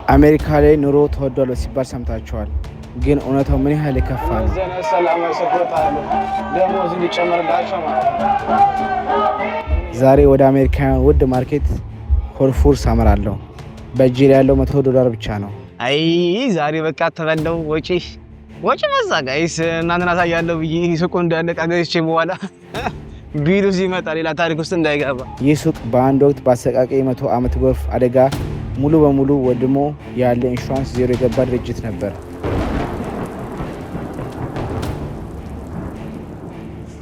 አሜሪካ ላይ ኑሮ ተወዷል ሲባል ሰምታችኋል። ግን እውነታው ምን ያህል ይከፋል? ዛሬ ወደ አሜሪካውያን ውድ ማርኬት ሆል ፉድስ አመራለሁ። በእጄ ላይ ያለው $100 ብቻ ነው። አይ ዛሬ በቃ ተበለው ወጪ መዛ ጋይስ እናንተና ታያለው ብዬ ሱቁ እንዳለቀ ገዝቼ በኋላ ቢሉ ሲመጣ ሌላ ታሪክ ውስጥ እንዳይገባ። ይህ ሱቅ በአንድ ወቅት በአሰቃቂ 100 ዓመት ጎርፍ አደጋ ሙሉ በሙሉ ወድሞ ያለ ኢንሹራንስ ዜሮ የገባ ድርጅት ነበር።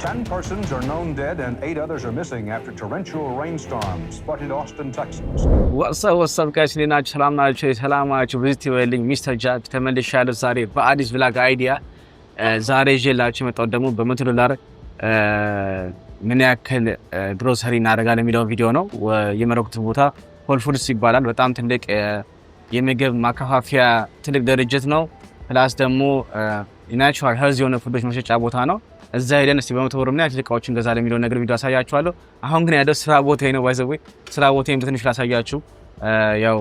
10 persons are known dead and 8 others are missing after torrential rainstorms spotted Austin, Texas. What's up guys? ሰላማችሁ ቪዚት ይበልኝ ሚስተር ጃክ ተመልሻለሁ። ዛሬ በአዲስ ብላግ አይዲያ ዛሬ ይዤላችሁ የመጣሁት ደግሞ $100 ምን ያክል ግሮሰሪ እናደርጋለን የሚለው ቪዲዮ ነው። የመረኩት ቦታ ሆል ፉድስ ይባላል። በጣም ትልቅ የምግብ ማከፋፈያ ትልቅ ድርጅት ነው። ፕላስ ደግሞ ናቹራል ሄልዝ የሆነ ፉዶች መሸጫ ቦታ ነው። እዛ ሄደን እስቲ $100 ምን ያክል እቃዎችን እንገዛለን የሚለው ነገር ቪዲዮ አሳያችኋለሁ። አሁን ግን ያለው ስራ ቦታዬ ነው። ባይዘው ስራ ቦታዬም ትንሽ ላሳያችሁ። ያው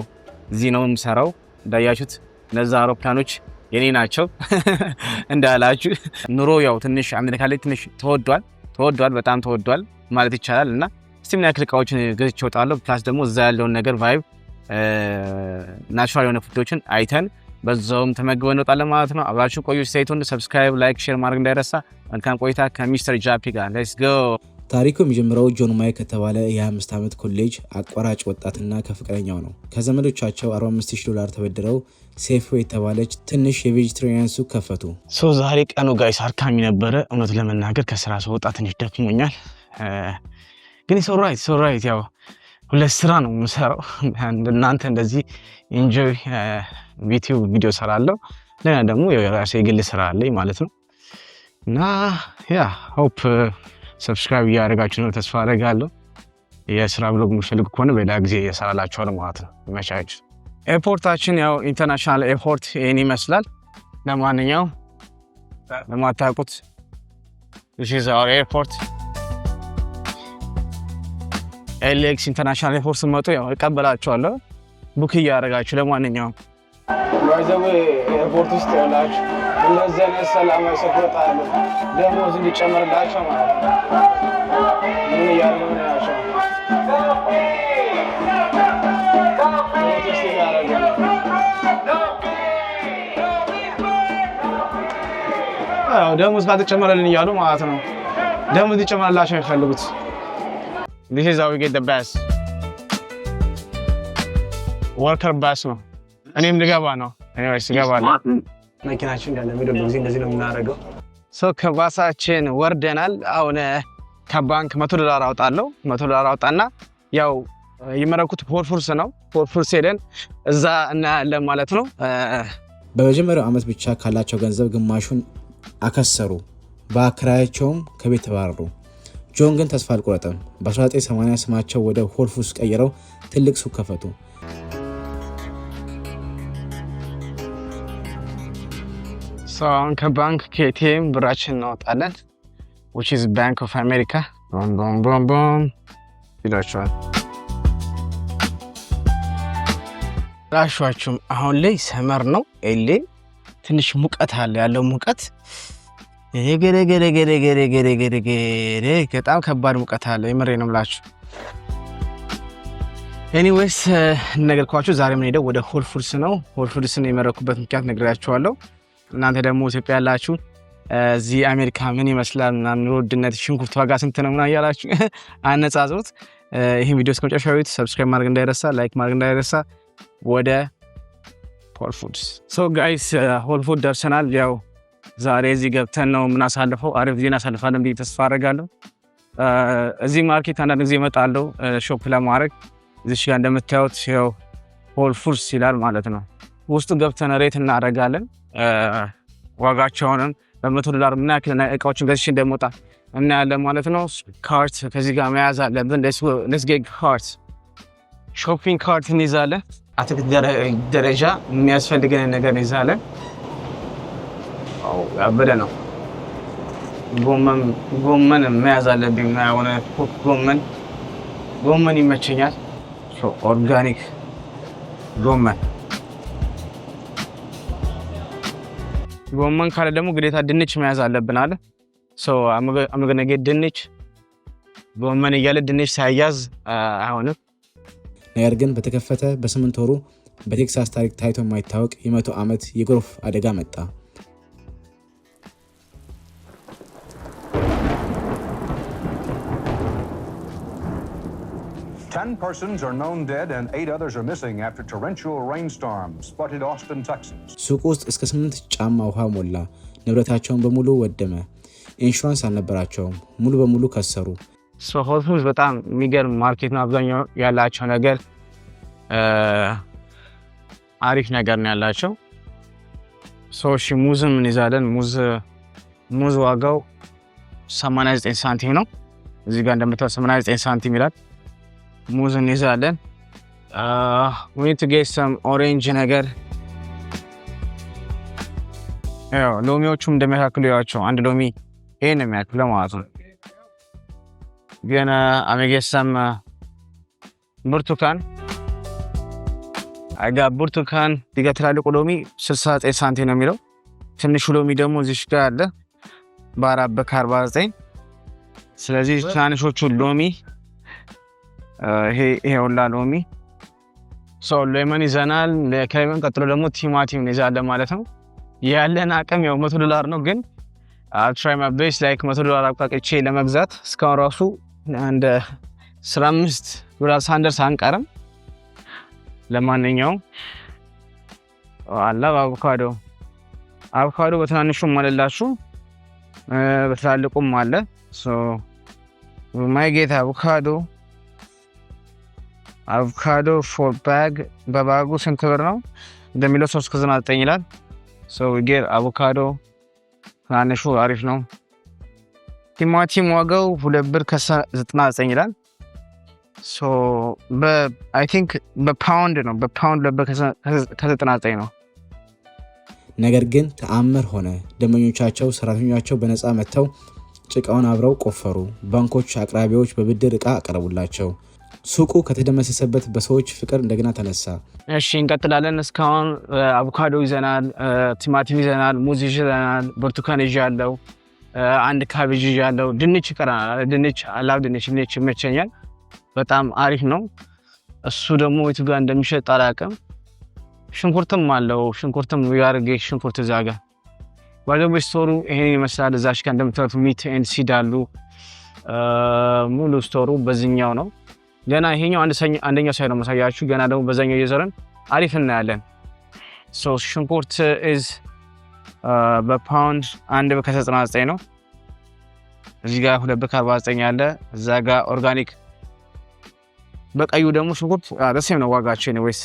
እዚህ ነው የምሰራው። እንዳያችሁት እነዛ አውሮፕላኖች የኔ ናቸው እንዳላችሁ። ኑሮ ያው ትንሽ አሜሪካ ላይ ትንሽ ተወዷል፣ በጣም ተወዷል ማለት ይቻላል። እና እስቲ ምን ያክል እቃዎችን ገዝቼ እወጣለሁ። ፕላስ ደግሞ እዛ ያለውን ነገር ቫይብ ናቹራል የሆነ ፉዶችን አይተን በዛውም ተመግበን እንወጣለን ማለት ነው። አብራችሁ ቆዩ። ስቴቱን ሰብስክራይብ፣ ላይክ፣ ሼር ማድረግ እንዳይረሳ። መልካም ቆይታ ከሚስተር ጃፒ ጋር ሌትስ ጎ። ታሪኩ የሚጀምረው ጆን ማይክ ከተባለ የ25 ዓመት ኮሌጅ አቋራጭ ወጣትና ከፍቅረኛው ነው። ከዘመዶቻቸው $45,000 ተበድረው ሴፍዌ የተባለች ትንሽ የቬጂቴሪያን ሱቅ ከፈቱ። ዛሬ ቀኑ ጋይስ አድካሚ ነበረ። እውነት ለመናገር ከስራ ስወጣ ትንሽ ደክሞኛል። ግን ሶራይት ያው ሁለት ስራ ነው የምሰራው። እናንተ እንደዚህ ኢንጆይ ቪዲዮ ሰራለሁ፣ ለና ደግሞ የራሴ የግል ስራ አለኝ ማለት ነው። እና ያ ሆፕ ሰብስክራይብ ያደርጋችሁ ነው ተስፋ አደርጋለሁ። የስራ ብሎግ የምትፈልጉ ከሆነ በሌላ ጊዜ እሰራላችኋለሁ ማለት ነው። ይመቻችሁ። ኤርፖርታችን ያው ኢንተርናሽናል ኤርፖርት ይሄን ይመስላል። ለማንኛውም ለማታውቁት this is our airport ኤሌክስ ኢንተርናሽናል ኤርፖርት ስመጡ ያው እቀበላችኋለሁ ቡክ እያደረጋችሁ። ለማንኛውም ባይዘው ኤርፖርት ውስጥ ያላችሁ እንደዚህ አይነት ሰላማዊ ሰፖርት አለ ደሞዝ እንዲጨመርላቸው ማለት ነው። ምን ያለው ነው ያለው ደሞዝ ካልተጨመረልን እያሉ ማለት ነው። ደሞዝ እንዲጨመርላቸው የሚፈልጉት this is how we get the best worker bus ነው። እኔም ልገባ ነው። anyways ልገባለሁ። መኪናችን ጋር ለሚደው እንደዚህ ነው የምናደርገው። ከባሳችን ወርደናል። አሁን ከባንክ $100 አውጣለሁ። $100 አውጣና ያው የመረኩት ሆል ፉድስ ነው። ሆል ፉድስ ሄደን እዛ እናያለን ማለት ነው። በመጀመሪያው ዓመት ብቻ ካላቸው ገንዘብ ግማሹን አከሰሩ። በአከራያቸውም ከቤት ተባረሩ። ጆን ግን ተስፋ አልቆረጠም። በ1980 ስማቸው ወደ ሆል ፉድስ ቀይረው ትልቅ ሱቅ ከፈቱ። አሁን ከባንክ ከኤቲኤም ብራችን እናወጣለን which is Bank of America ቦም ይላችኋል። ራሻችሁም አሁን ላይ ሰመር ነው። ኤሌ ትንሽ ሙቀት አለ። ያለው ሙቀት በጣም ከባድ ሙቀት አለ። የምሬ ነው የምላችሁ። ኤኒዌይስ ነገርኳችሁ። ዛሬ ምን ሄደው ወደ ሆል ፉድስ ነው። ሆል ፉድስን የመረኩበት ምክንያት ነግራችኋለሁ። እናንተ ደግሞ ኢትዮጵያ ያላችሁ እዚህ አሜሪካ ምን ይመስላል እና ኑሮ ውድነት፣ ሽንኩርት ዋጋ ስንት ነው ምናምን ያላችሁ አነጻጽሩት። ይሄን ቪዲዮ እስከመጨረሻው እዩት። ሰብስክራይብ ማድረግ እንዳይረሳ፣ ላይክ ማድረግ እንዳይረሳ። ወደ ሆል ፉድስ ጋይስ ሆል ፉድ ደርሰናል። ያው ዛሬ እዚህ ገብተን ነው የምናሳልፈው። አሪፍ ጊዜ እናሳልፋለን ብዬ ተስፋ አደርጋለሁ። እዚህ ማርኬት አንዳንድ ጊዜ እመጣለሁ ሾፕ ለማድረግ። እዚህ ጋር እንደምታዩት ያው ሆል ፉድስ ይላል ማለት ነው። ውስጡ ገብተን ሬት እናደርጋለን። ዋጋቸውንም $100 ምን ያክል እቃዎችን ገዝቼ እንደምወጣ እናያለን ማለት ነው። ካርት ከዚህ ጋር መያዝ አለብን። let's get cards ሾፒንግ ካርት እንይዛለን። አትክልት ደረጃ የሚያስፈልገን ነገር እንይዛለን። ያበደ ነው። ጎመን መያዝ አለብኝ። የሆነ ጎመን ይመቸኛል። ኦርጋኒክ ጎመን ጎመን ካለ ደግሞ ግዴታ ድንች መያዝ አለብን አለ so I'm gonna get ድንች ጎመን እያለ ድንች ሳይያዝ አይሆንም። ነገር ግን በተከፈተ በ8 ወሩ በቴክሳስ ታሪክ ታይቶ የማይታወቅ የ100 ዓመት የጎርፍ አደጋ መጣ። Ten persons are known dead and 8 others are missing after torrential rainstorms flooded Austin, Texas. ሱቅ ውስጥ እስከ 8 ጫማ ውሃ ሞላ። ንብረታቸውን በሙሉ ወደመ። ኢንሹራንስ አልነበራቸውም። ሙሉ በሙሉ ከሰሩ። ሆል ፉድስ በጣም የሚገርም ማርኬት ነው። አብዛኛው ያላቸው ነገር አሪፍ ነገር ነው ያላቸው። እሺ ሙዝም እንይዛለን። ሙዝ ዋጋው 89 ሳንቲም ነው። እዚህ ጋር እንደምታዩት 89 ሳንቲም ይላል። ሙዝ እንይዛለን። we need to get some orange ነገር ያው ሎሚዎቹም እንደሚያክሉ ያቸው አንድ ሎሚ ይሄን የሚያክለው ማለት ነው። ገና አመገሰም ብርቱካን አጋ ብርቱካን ዲጋ ትላልቁ ሎሚ 69 ሳንቲም ነው የሚለው። ትንሹ ሎሚ ደግሞ እዚህ ጋር አለ በ49። ስለዚህ ትናንሾቹ ሎሚ ይሄ ሁላ ሎሚ ሌመን ይዘናል። ከሌመን ቀጥሎ ደግሞ ቲማቲም እንይዛለን ማለት ነው። ያለን አቅም ያው $100 ነው፣ ግን I'll try my best like $100 አቋቅቼ ለመግዛት እስካሁን ራሱ አንድ $15 ሳንደርስ አንቀርም። ለማንኛውም አቮካዶ በትናንሹም አለላችሁ በትላልቁም አለ። ማይ ጌት አቮካዶ ፎር ባግ በባጉ ስንት ብር ነው እንደሚለው 3.99 ይላል። we get አቮካዶ ትናንሹ አሪፍ ነው። ቲማቲም ዋጋው $2.99 ይላል። I think በፓውንድ ነው $2.99 ነው። ነገር ግን ተአምር ሆነ። ደንበኞቻቸው ሰራተኞቻቸው በነፃ መጥተው ጭቃውን አብረው ቆፈሩ። ባንኮች አቅራቢዎች በብድር ዕቃ አቀረቡላቸው። ሱቁ ከተደመሰሰበት በሰዎች ፍቅር እንደገና ተነሳ። እሺ እንቀጥላለን። እስካሁን አቮካዶ ይዘናል፣ ቲማቲም ይዘናል፣ ሙዝ ይዘናል፣ ብርቱካን ይዣለሁ፣ አንድ ካቤጅ ይዣለሁ። ድንች ይቀራል። ድንች ይመቸኛል፣ በጣም አሪፍ ነው። እሱ ደግሞ የቱ ጋር እንደሚሸጥ አላውቅም። ሽንኩርትም አለው። ሽንኩርትም ያርጌ ሽንኩርት እዛ ጋር ባለው ስቶሩ ይሄን ይመስላል። እዛሽ ጋር እንደምታዩት ሚት ኤንድ ሲድ አሉ። ሙሉ ስቶሩ በዚህኛው ነው። ገና ይሄኛው አንደኛው ሳይድ ነው ማሳያችሁ። ገና ደግሞ በዛኛው እየዘረን አሪፍ እናያለን። ሽንኩርት is በፓውንድ $1.99 ነው። እዚህ ጋር $2.49 አለ። እዛ ጋር ኦርጋኒክ በቀዩ ደግሞ ሽንኩርት ደስም ነው ዋጋቸው ነው ወይስ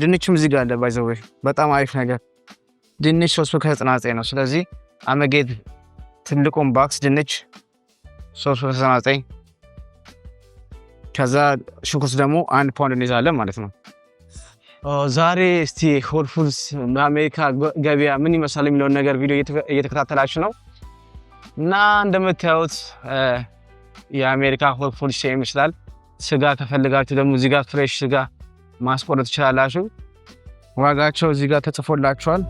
ድንችም እዚህ ጋር አለ። ባይዘው በጣም አሪፍ ነገር ድንች $3.99 ነው። ስለዚህ አመጌት ትልቁን ባክስ ድንች $3.99 ከዛ ሽንኩርት ደግሞ 1 ፓውንድ እንይዛለን ማለት ነው። ዛሬ እስቲ ሆል ፉድስ በአሜሪካ ገበያ ምን ይመስላል የሚለውን ነገር ቪዲዮ እየተከታተላችሁ ነው እና እንደምታዩት የአሜሪካ ሆል ፉድስ ይመስላል። ስጋ ከፈልጋችሁ ደግሞ እዚህ ጋር ፍሬሽ ስጋ ማስቆረጥ ትችላላችሁ። ዋጋቸው እዚህ ጋር ተጽፎላችኋል።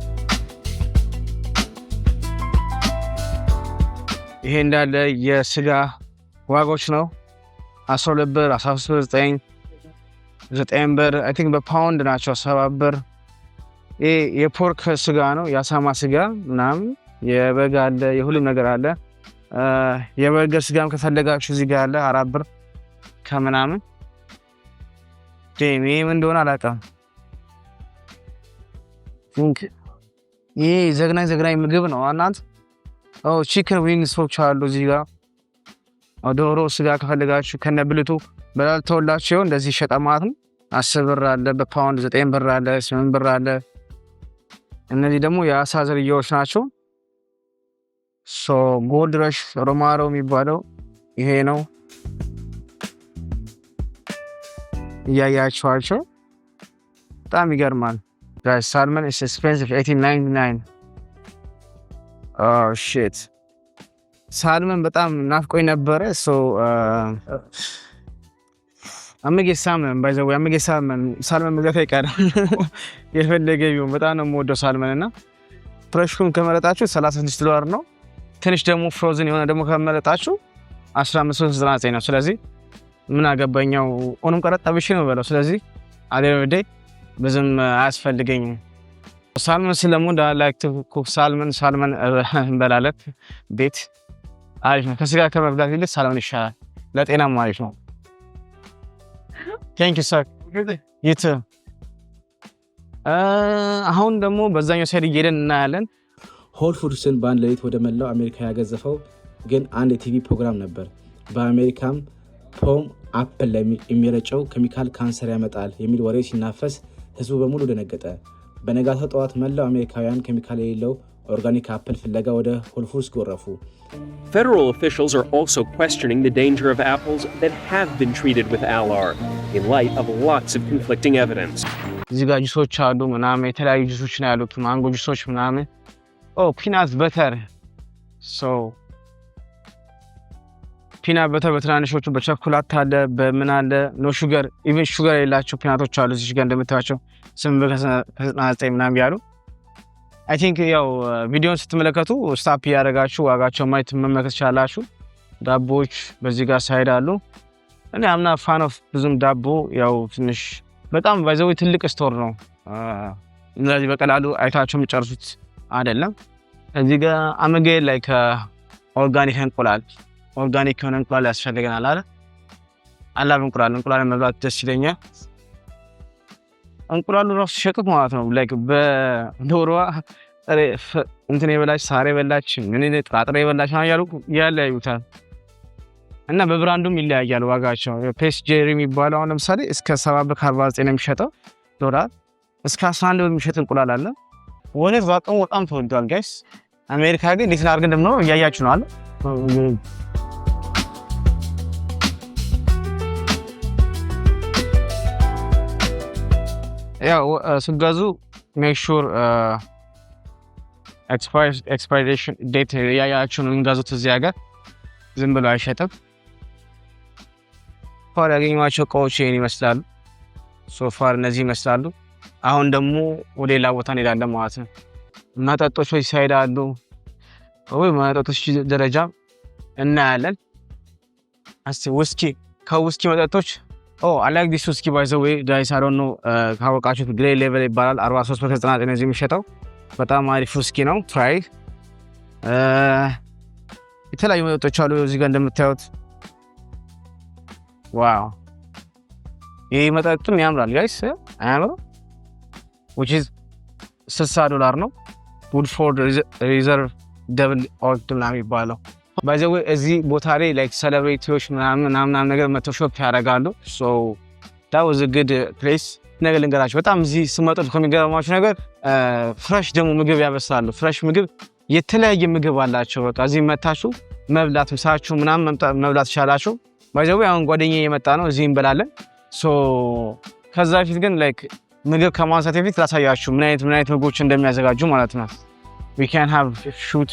ይሄ እንዳለ የስጋ ዋጋዎች ነው። 12 ብር፣ 13 ብር፣ 9 ብር አይ ቲንክ በፓውንድ ናቸው። 7 ብር። ይሄ የፖርክ ስጋ ነው፣ የአሳማ ስጋ ምናምን፣ የበግ አለ፣ የሁሉም ነገር አለ። የበርገር ስጋም ከፈለጋችሁ እዚህ ጋር አለ 4 ብር ከምናምን። ምን እንደሆነ አላውቅም። ይሄ ዘግናኝ ምግብ ነው እናንተ። ቺክን ዊንግሶች አሉ እዚህ ጋር። ዶሮ ስጋ ከፈለጋችሁ ከነብልቱ በላልተውላችሁ እንደዚህ ይሸጣ ማለት ነው። 10 ብር አለ በፓውንድ፣ 9 ብር አለ፣ 8 ብር አለ። እነዚህ ደግሞ የአሳ ዝርያዎች ናቸው። ጎልድ ረሽ ሮማሮ የሚባለው ይሄ ነው። እያያችኋቸው በጣም ይገርማል። ሳልመን is expensive $18.99 shit ሳልመን በጣም ናፍቆኝ ነበረ። አመጌ ሳልመን ባይ ዘ ወይ አመጌ ሳልመን መግዛት አይቀርም። የፈለገ ቢሆን በጣም ነው የምወደው ሳልመን እና ፍሬሹን ከመረጣችሁ $36 ነው። ትንሽ ደግሞ ፍሮዝን የሆነ ደግሞ ከመረጣችሁ $15.99 ነው። ስለዚህ ምን አገባኛው ኦንም ቀረጥ አብሽ ነው በለው። ስለዚህ አደረደ ብዙም አያስፈልገኝም። ሳልመን ስለሙንዳ ላይክ ቱ ኩክ ሳልመን እንበላለን ቤት አሪፍ ነው። ከስጋ ከመብላት ይልቅ ሳልመን ይሻላል፣ ለጤናም አሪፍ ነው። ቴንክ ዩ ሰር ይት አሁን ደግሞ በዛኛው ሳይድ እየሄድን እናያለን። ሆል ፉድስን በአንድ ሌሊት ወደ መላው አሜሪካ ያገዘፈው ግን አንድ የቲቪ ፕሮግራም ነበር። በአሜሪካም ፖም አፕል ላይ የሚረጨው ኬሚካል ካንሰር ያመጣል የሚል ወሬ ሲናፈስ ህዝቡ በሙሉ ደነገጠ። በነጋታው ጠዋት መላው አሜሪካውያን ኬሚካል የሌለው ኦርጋኒክ አፕል ፍለጋ ወደ ሆል ፉድስ ጎረፉ። Federal officials are also questioning the danger of apples that have been treated with Alar in light of lots of conflicting evidence. እዚህ ጋር ጁሶች አሉ ምናምን የተለያዩ ጁሶች ነው ያሉት፣ ማንጎ ጁሶች ምናምን። ፒናት በተር ፒናት በተር በትናንሾቹ በቸኮላት አለ በምን አለ ኖ ሹገር ኢቭን ሹገር የሌላቸው ፒናቶች አሉ። እዚህ ጋር እንደምታዩቸው 8.99 ምናምን ያሉ አይ ቲንክ ያው ቪዲዮን ስትመለከቱ ስታፕ ያደርጋችሁ ዋጋቸው ማየት መመልከት ይችላልላችሁ። ዳቦዎች በዚህ ጋር ሳይድ አሉ። እኔ አምና ፋን ኦፍ ብዙም ዳቦ ያው ትንሽ በጣም ባይዘው ትልቅ ስቶር ነው። እንደዚህ በቀላሉ አይታችሁ የሚጨርሱት አይደለም። እዚህ ጋር አመገል ላይ ከኦርጋኒክ እንቁላል ኦርጋኒክ የሆነ እንቁላል ያስፈልገናል አይደል? አላም እንቁላል መብላት ደስ ይለኛል። እንቁላሉ ራሱ ሸቅጥ ማለት ነው። ላይክ በዶሮዋ እንትን የበላች ሳር የበላች ምን ጥራጥሬ የበላች ነው ያሉ ያለያዩታል። እና በብራንዱም ይለያያል ዋጋቸው። ፔስ ጄሪ የሚባለው አሁን ለምሳሌ እስከ $7.49 ነው የሚሸጠው ዶላር፣ እስከ $11 የሚሸጥ እንቁላል አለ። ወኔት ዋጋው በጣም ተወዷል ጋይስ። አሜሪካ ግን እንዴት አድርገን እንደምነው እያያችሁ ነው አለ። ያው ስጋዙ ሜክ ሹር ኤክስፓይሬሽን ዴት ያያችሁ ነው የሚጋዙት። እዚህ ሀገር ዝም ብሎ አይሸጥም። ፋር ያገኘኋቸው እቃዎች ይሄን ይመስላሉ። ሶፋር እነዚህ ይመስላሉ። አሁን ደግሞ ወደ ሌላ ቦታ እንሄዳለን ማለት ነው። መጠጦች ወይ ሳይድ አሉ ወይ መጠጦች ደረጃ እናያለን። እስቲ ውስኪ ከውስኪ መጠጦች I like this whiskey by the way guys. I don't know ካወቃችሁት ግሬይ ሌቨል ይባላል። 43.99 ነው የሚሸጠው። በጣም አሪፍ ውስኪ ነው። ትራይ የተለያዩ መጠጦች አሉ እዚህ ጋር እንደምታዩት። ዋው ይሄ መጠጥም ያምራል ጋይስ። አያምርም? which is $60 ነው። Woodford Reserve Double Oak ምናምን ይባላል። by the way እዚህ ቦታ ላይ like celebrities ምናምን ነገር መጥተው ሾፕ ያደርጋሉ። so that was a good place። ነገር ልንገራችሁ በጣም እዚህ ስመጡ ከሚገርማችሁ ነገር ፍሬሽ ደግሞ ምግብ ያበስላሉ። ፍሬሽ ምግብ የተለያየ ምግብ አላቸው። በቃ እዚህ መታችሁ መብላት ምሳችሁ ምናምን መብላት ይችላልላችሁ። by the way አሁን ጓደኛዬ የመጣ ነው እዚህ እንበላለን። so ከዛ በፊት ግን like ምግብ ከማንሳት በፊት ላሳያችሁ ምን አይነት ምግቦች እንደሚያዘጋጁ ማለት ነው። we can have shoot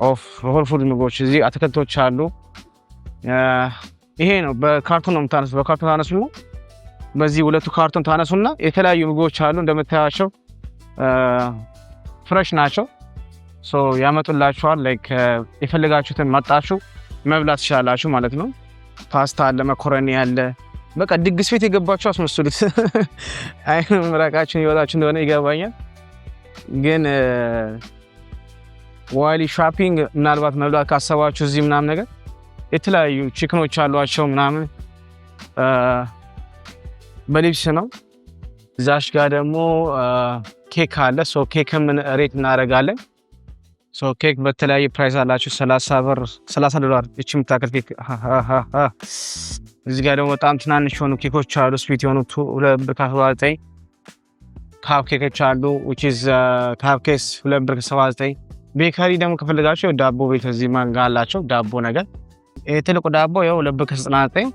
of whole food ምግቦች እዚህ አትክልቶች አሉ። ይሄ ነው በካርቶን ነው የምታነሱት። በካርቶን ታነሱ ነው። በዚህ ሁለቱ ካርቶን ታነሱና የተለያዩ ምግቦች አሉ እንደምታያቸው ፍሬሽ ናቸው። ሶ ያመጡላችኋል። ላይክ የፈለጋችሁትን መጣችሁ መብላት ትችላላችሁ ማለት ነው። ፓስታ አለ፣ መኮረኒ አለ። በቃ ድግስ ቤት የገባችሁ አስመስሉት። አይ ምራቃችሁን ይወጣችሁ እንደሆነ ይገባኛል። ግን ዋይሊ ሾፒንግ ምናልባት መብላት ካሰባችሁ እዚህ ምናምን ነገር የተለያዩ ቺክኖች አሏቸው ምናምን በሊብስ ነው። እዛሽ ጋር ደግሞ ኬክ አለ። ሶ ኬክ ምን ሬት እናደርጋለን። ሶ ኬክ በተለያየ ፕራይስ አላችሁ። $30 እቺ የምታከል ኬክ። እዚህ ጋር ደግሞ በጣም ትናንሽ የሆኑ ኬኮች አሉ። ስዊት የሆኑ $2.79 ካፕ ኬኮች አሉ። which is ካፕ ኬክስ $2.79። ቤከሪ ደግሞ ከፈለጋችሁ ዳቦ ቤት እዚህ ማንጋ አላቸው ዳቦ ነገር። ትልቁ ዳቦ ያው $2.99።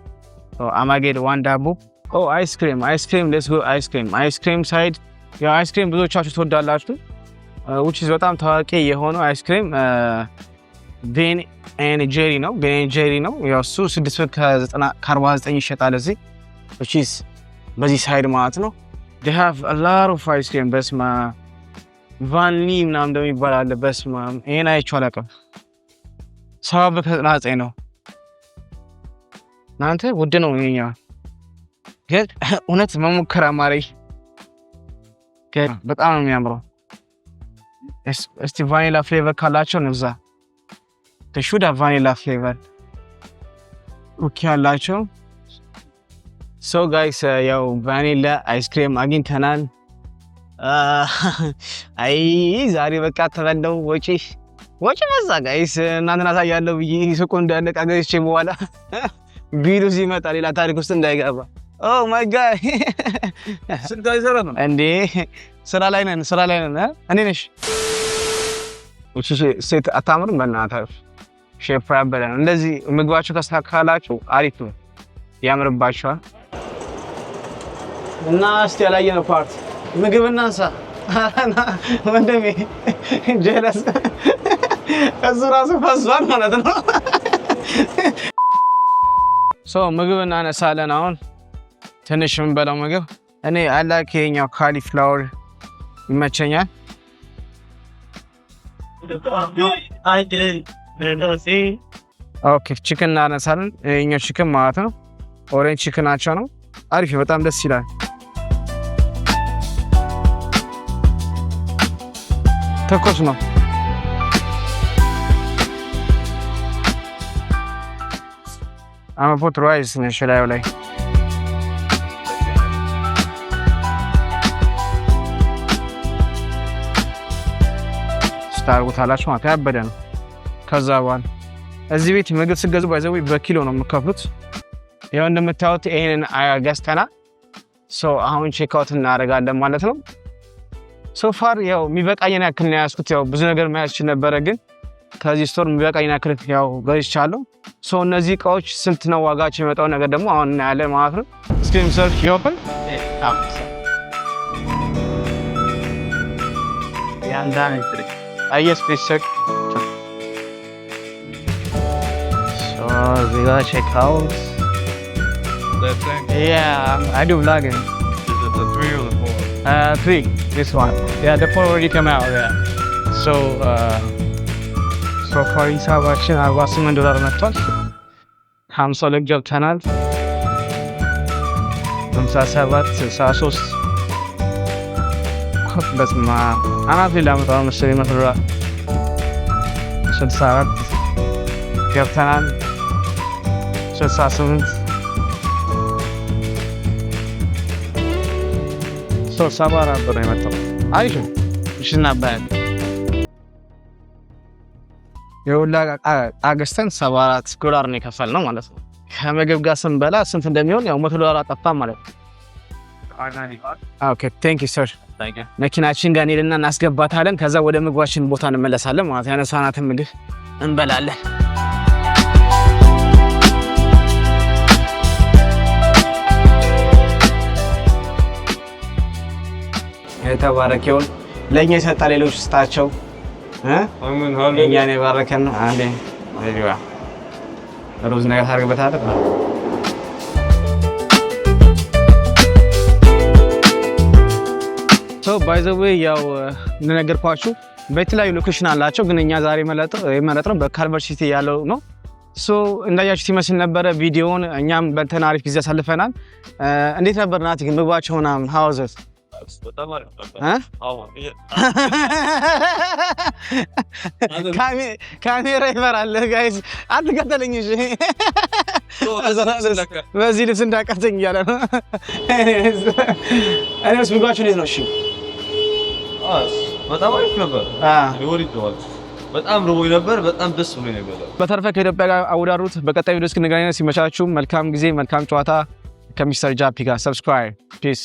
አማጌድ ዋን ዳቦ። አይስክሪም ሌትስ ጎ አይስክሪም ሳይድ። ያው አይስክሪም ብዙዎቻችሁ ትወዳላችሁ። which is በጣም ታዋቂ የሆነው አይስክሪም ቤን ኤንድ ጄሪ ነው። ያው እሱ $6.49 ይሸጣል እዚህ which is በዚህ ሳይድ ማለት ነው። they have a lot of ice cream በስማ ቫኒ ምናምን እንደሚባል አለ። በስመ አብ ይሄን አይቼው አላውቅም። 799 ነው እናንተ ውድ ነው ይሄኛው ግን እውነት መሞከር አማረኝ። በጣም ነው የሚያምረው። እስቲ ቫኒላ ፍሌቨር ካላቸው ንብዛ ተሹዳ ቫኒላ ፍሌቨር ኦኬ አላቸው። ሶ ጋይስ ያው ቫኒላ አይስክሪም አግኝተናል። አይ ዛሬ በቃ ተበለው ወጪ መዛ ጋይስ እናንተና ታያለው ብዬ ሱቁ እንዳለቃ ገዝቼ በኋላ ቢሉ ሲመጣ ሌላ ታሪክ ውስጥ እንዳይገባ። ኦ ማይ ጋድ ስንት ጋይዘራ ነው እንዴ? ስራ ላይ ነን እኔ ነሽ እሺ ሴት አታምሩም በእናታችሁ ሼፍ ያበላል። እንደዚህ ምግባችሁ ተስተካከላችሁ አሪፍ ነው ያምርባችኋል። እና እስቲ ያላየነው ፓርት ምግብ እናንሳ ወንድሜ ጀለስ እሱ ራሱ ፈሷል ማለት ነው። ምግብ እናነሳለን። አሁን ትንሽ የምንበላው ምግብ እኔ አላክ የኛው ካሊፍላወር ይመቸኛል። ኦኬ ቺክን እናነሳለን። የኛው ቺክን ማለት ነው ኦሬንጅ ቺክናቸው ነው። አሪፍ በጣም ደስ ይላል። ተኮስ ነው። አመፖት ራይስ ነሽላዩ ላይ ስታርጉታላችሁ ማለት ያበደ ነው። ከዛ በኋላ እዚህ ቤት ምግብ ስገዙ ባይዘው በኪሎ ነው የምከፍሉት። ያው እንደምታዩት ይሄንን ገዝተና አሁን ቼክ አውት እናደርጋለን ማለት ነው። ሶፋር ያው የሚበቃኝን ያክል ነው ያስኩት። ያው ብዙ ነገር ማያዝ ይችል ነበረ ግን ከዚህ ስቶር የሚበቃኝን ያክል ያው ገዝቻለሁ። እነዚህ እቃዎች ስንት ነው ዋጋቸው የመጣው ነገር ደግሞ አሁን እናያለን ማለት ነው። ስክሪን ሰርች ኦፕን ያንዳን አይስ ፕሊስ we gotta check out. Yeah, I do vlogging. Is it the 3 or the 4? 3, this one. Yeah, the 4 already came out, yeah. So far ሂሳባችን $48 መጥቷል። 50 ልክ ገብተናል። 57 63 በስማ አናት ሌላ መጣው መሰለኝ መስራ 64 ገብተናል። 68 74 ብር ነው የመጣው። አሪፍ ነው። እሺ እናባል የሁላ አገስተን $74 ነው የከፈልነው ማለት ነው። ከምግብ ጋር ስንበላ ስንት እንደሚሆን ያው $100 አጠፋ ማለት ነው። ኦኬ ቴንክ ዩ ሰር። መኪናችን ጋር እንሄድና እናስገባታለን። ከዛ ወደ ምግባችን ቦታ እንመለሳለን ማለት ያነሳናትን ምግብ እንበላለን። የተባረከውን ለኛ የሰጣ ሌሎች ስጣቸው አሜን እኛን የባረከን አንዴ አይዋ ሩዝ ነገር ታርግበታለህ። ባይ ዘ ዌይ ያው እንደነገርኳችሁ በተለያዩ ሎኬሽን አላቸው ግን እኛ ዛሬ የመረጥነው በካልቨር ሲቲ ያለው ነው። እንዳያችሁት ይመስል ነበረ ቪዲዮውን። እኛም በልተን አሪፍ ጊዜ አሳልፈናል። እንዴት ነበር ናቲ ግን ምግባቸው ምናምን ሃውዘስ? ካሜራ ይፈራል ጋይስ አትከተለኝ እሺ። በዚህ ልብስ እንዳቀተኝ እያለ ነው። እኔስ ምግባችሁ እንዴት ነው? እሺ በጣም አሪፍ ነበር። በጣም ርቦኝ ነበር። በጣም ደስ ብሎኝ ነበር። በተረፈ ከኢትዮጵያ ጋር አወዳሩት። በቀጣይ ቪዲዮ እስክንገናኝ ሲመቻችሁ መልካም ጊዜ መልካም ጨዋታ ከሚስተር ጃፒ ጋር። ሰብስክራይብ ፒስ